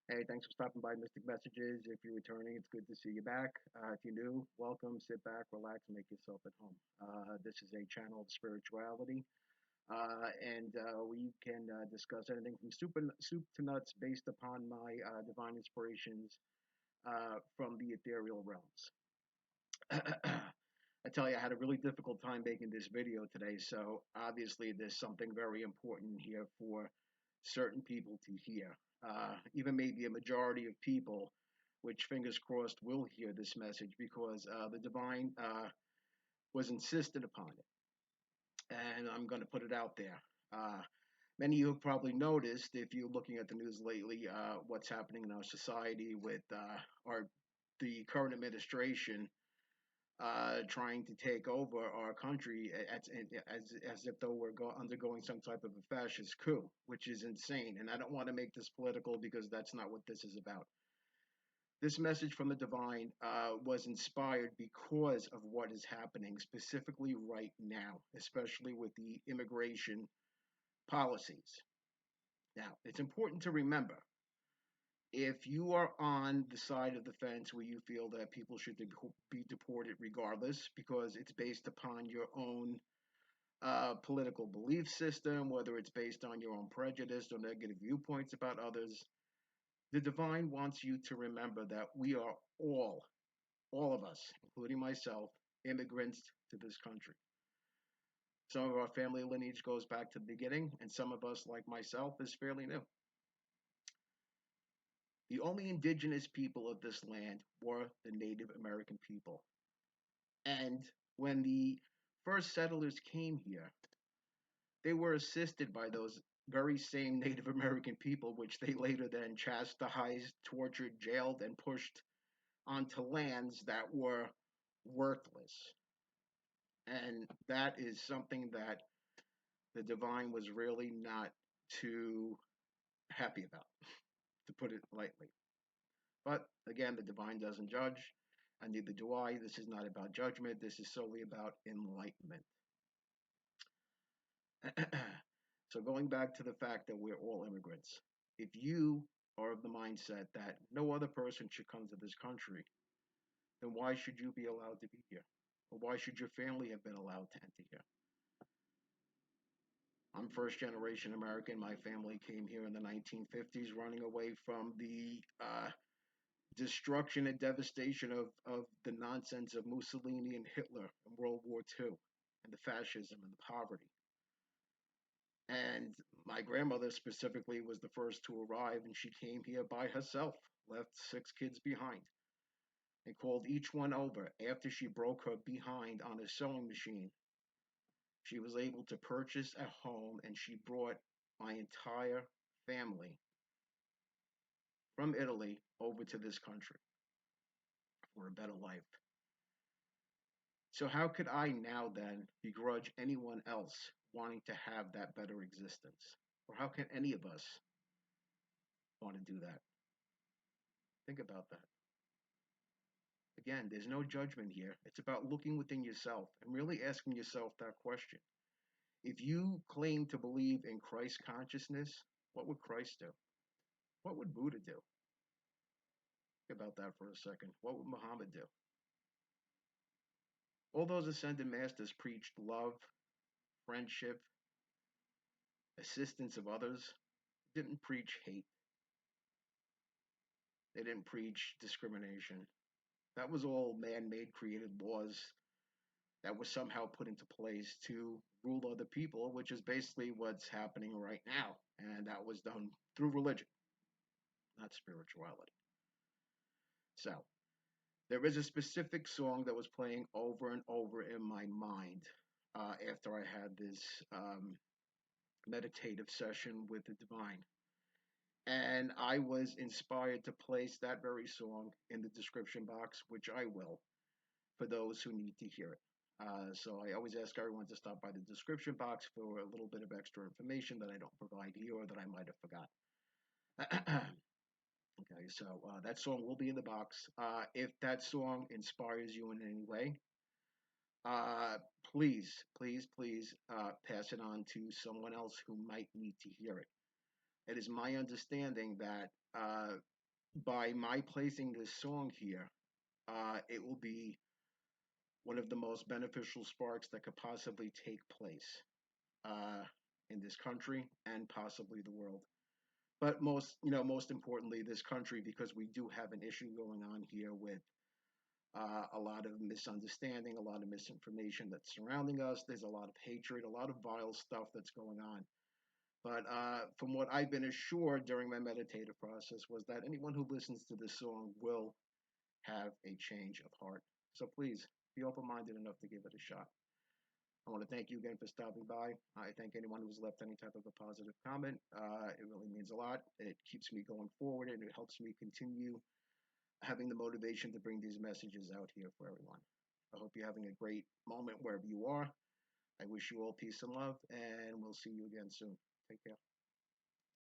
Hey, thanks for stopping by Mystic Messages. If you're returning, it's good to see you back. If you're new, welcome, sit back, relax, and make yourself at home. This is a channel of spirituality, and we can discuss anything from soup to nuts based upon my divine inspirations from the ethereal realms. I tell you, I had a really difficult time making this video today, so obviously there's something very important here for certain people to hear. Even maybe a majority of people, which fingers crossed will hear this message because the divine was insisted upon it. And I'm going to put it out there. Many of you have probably noticed, if you're looking at the news lately, what's happening in our society with the current administration trying to take over our country as if though we're undergoing some type of a fascist coup, which is insane. And I don't want to make this political because that's not what this is about. This message from the divine was inspired because of what is happening specifically right now, especially with the immigration policies. Now, it's important to remember if you are on the side of the fence where you feel that people should be deported regardless because it's based upon your own political belief system, whether it's based on your own prejudice or negative viewpoints about others, the divine wants you to remember that we are all of us, including myself, immigrants to this country. Some of our family lineage goes back to the beginning, and some of us, like myself, is fairly new. The only indigenous people of this land were the Native American people. And when the first settlers came here, they were assisted by those very same Native American people, which they later then chastised, tortured, jailed, and pushed onto lands that were worthless. And that is something that the divine was really not too happy about, to put it lightly. But again, the divine doesn't judge, and neither do I. This is not about judgment, this is solely about enlightenment. So, going back to the fact that we're all immigrants, if you are of the mindset that no other person should come to this country, then why should you be allowed to be here? Or why should your family have been allowed to enter here? I'm first generation American. My family came here in the 1950s, running away from the destruction and devastation of the nonsense of Mussolini and Hitler in World War II and the fascism and the poverty. And my grandmother specifically was the first to arrive, and she came here by herself, left 6 kids behind, and called each one over. After she broke her behind on a sewing machine, she was able to purchase a home, and she brought my entire family from Italy over to this country for a better life. So, how could I now then begrudge anyone else wanting to have that better existence? Or how can any of us want to do that? Think about that. Again, there's no judgment here. It's about looking within yourself and really asking yourself that question. If you claim to believe in Christ consciousness, what would Christ do? What would Buddha do? Think about that for a second. What would Muhammad do? All those ascended masters preached love, friendship, assistance of others, didn't preach hate. They didn't preach discrimination. That was all man made created laws that were somehow put into place to rule other people, which is basically what's happening right now. And that was done through religion, not spirituality. So, there is a specific song that was playing over and over in my mind after I had this meditative session with the divine. And I was inspired to place that very song in the description box, which I will, for those who need to hear it. So I always ask everyone to stop by the description box for a little bit of extra information that I don't provide here or that I might have forgot. Okay, so that song will be in the box. If that song inspires you in any way, uh, please pass it on to someone else who might need to hear it. It is my understanding that by my placing this song here, it will be one of the most beneficial sparks that could possibly take place uh, in this country and possibly the world. But most importantly, this country, because we do have an issue going on here with a lot of misunderstanding, a lot of misinformation that's surrounding us. There's a lot of hatred, a lot of vile stuff that's going on. But from what I've been assured during my meditative process was that anyone who listens to this song will have a change of heart. So please be open-minded enough to give it a shot. I want to thank you again for stopping by. I thank anyone who's left any type of a positive comment. It really means a lot. It keeps me going forward and it helps me continue having the motivation to bring these messages out here for everyone. I hope you're having a great moment wherever you are. I wish you all peace and love, and we'll see you again soon. Take care.